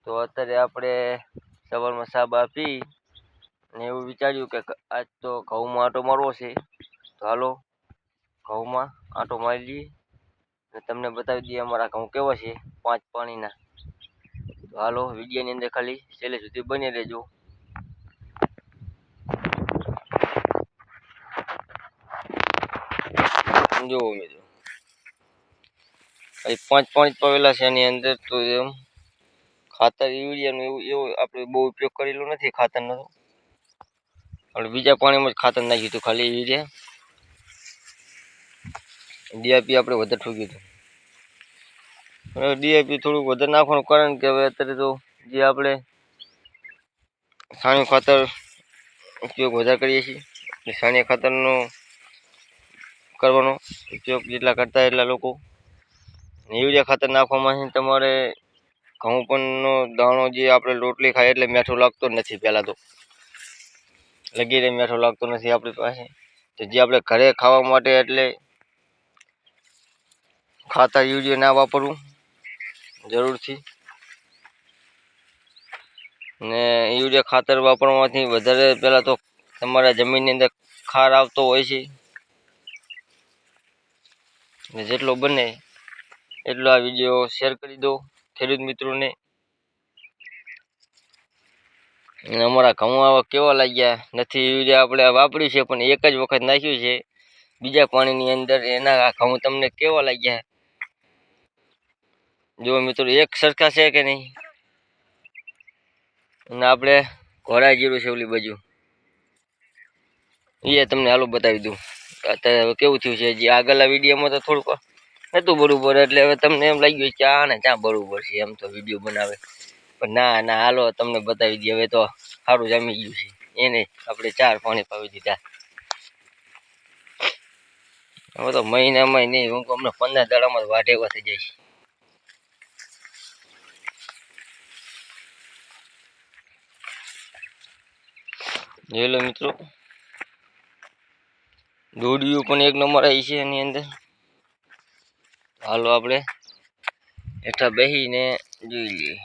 તો અત્યારે આપણે સવારમાં ચા બા પી અને એવું વિચાર્યું કે આજ તો ઘઉંમાં આંટો મારવો છે. તો હાલો ઘઉંમાં આંટો મારી લઈએ અને તમને બતાવી દઈએ અમારા ઘઉં કેવા છે 5 પાણીના. તો હાલો વિડીયોની અંદર ખાલી છેલ્લે સુધી બની રહેજો. જો મિત્રો અહીં 5 પાણી પાવેલા છે. એની અંદર તો એમ ખાતર યુરિયાનું એવું આપણે બહુ ઉપયોગ કરેલો નથી ખાતરનો. આપણે બીજા પાણીમાં જ ખાતર નાખ્યું હતું, ખાલી યુરિયા ડીઆઈપી આપણે વધારે ઠોક્યું હતું. ડીઆઈપી થોડુંક વધારે નાખવાનું કારણ કે હવે અત્યારે તો જે આપણે છાણિયું ખાતર ઉપયોગ વધારે કરીએ છીએ. છાણિયા ખાતરનો કરવાનો ઉપયોગ જેટલા કરતા એટલા લોકો. યુરિયા ખાતર નાખવામાં તમારે ઘઉં પણનો દાણો જે આપણે રોટલી ખાય એટલે મીઠો લાગતો જ નથી. પહેલાં તો લગીને મીઠો લાગતો નથી આપણી પાસે. તો જે આપણે ઘરે ખાવા માટે એટલે ખાતર યુરિયા ના વાપરવું જરૂરથી. ને યુરિયા ખાતર વાપરવાથી વધારે પહેલાં તો તમારા જમીનની અંદર ખાર આવતો હોય છે. ને જેટલો બને એટલો આ વિડીયો શેર કરી દો ખેડૂત મિત્રોને. અને અમારા ઘઉં આવા કેવા લાગ્યા નથી યુરિયા આપણે વાપર્યું છે પણ એક જ વખત નાખ્યું છે બીજા પાણીની અંદર. એના ઘઉં તમને કેવા લાગ્યા જો મિત્રો એક સરખા છે કે નહીં. અને આપણે ઘોડા જીરું છે ઓલી બાજુ એ તમને હાલો બતાવી દઉં અત્યારે હવે કેવું થયું છે. જે આગળના વિડીયોમાં તો થોડુંક નહોતું બરોબર એટલે હવે તમને એમ લાગ્યું કે આ ને ક્યાં બરોબર છે એમ તો વિડીયો બનાવે. પણ ના હાલો તમને બતાવી દઈએ. હવે તો સારું જામી ગયું છે. એને આપણે 4 પાણી પાવી દીધા. હવે તો મહિનામાં નહીં, હું અમને 15 દાડામાં વાઢ એવા થઈ જાય છે. જોઈ લો મિત્રો, દોડીઓ પણ એક નંબર આવી છે એની અંદર. હાલો આપણે હેઠા બેસીને જોઈ લઈએ.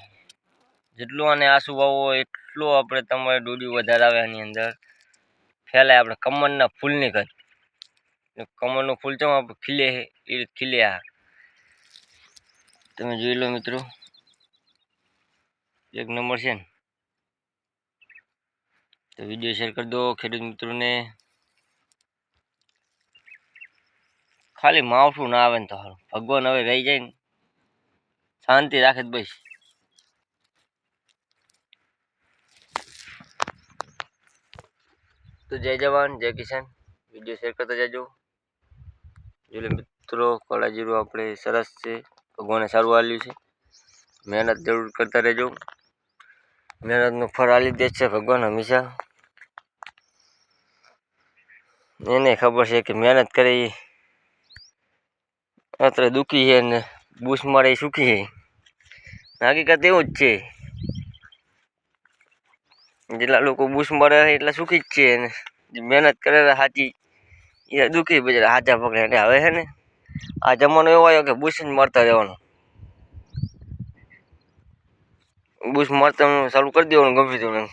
જેટલું આને આસુ વાવો એટલું આપણે તમારે દોડીઓ વધારે આવે એની અંદર ફેલાય. આપણે કમળના ફૂલની ઘર કમળનું ફૂલ ચમ આપણે ખીલે એ ખીલે. આ તમે જોઈ લો મિત્રો, એક નંબર છે ને. તો વિડીયો શેર કરી દો ખેડૂત મિત્રોને. ખાલી માવઠું ના આવે ને તો સારું. ભગવાન હવે રહી જાય ને શાંતિ રાખે જ બસ. તો જય જવાન જય કિસાન. વિડીયો શેર કરતા જજો. એટલે મિત્રો કોળા જીરું આપણે સરસ છે. ભગવાને સારું આલ્યું છે. મહેનત જરૂર કરતા રહેજો. મહેનતનું ફળ આલી દે છે ભગવાન હંમેશા. એને ખબર છે કે મહેનત કરી અત્યારે દુઃખી છે ને બૂસ મારે સુખી છે. હકીકત એવું જ છે. જેટલા લોકો બૂસ મારે એટલા સુખી જ છે. ને મહેનત કરે સાચી એ દુઃખી બજાર હાચા પકડે. એટલે હવે છે ને આ જમાનો એવો આવ્યો કે બૂસ જ મારતા રહેવાનું. બૂસ મારતા ચાલુ કરી દેવાનું ગમે તેવું.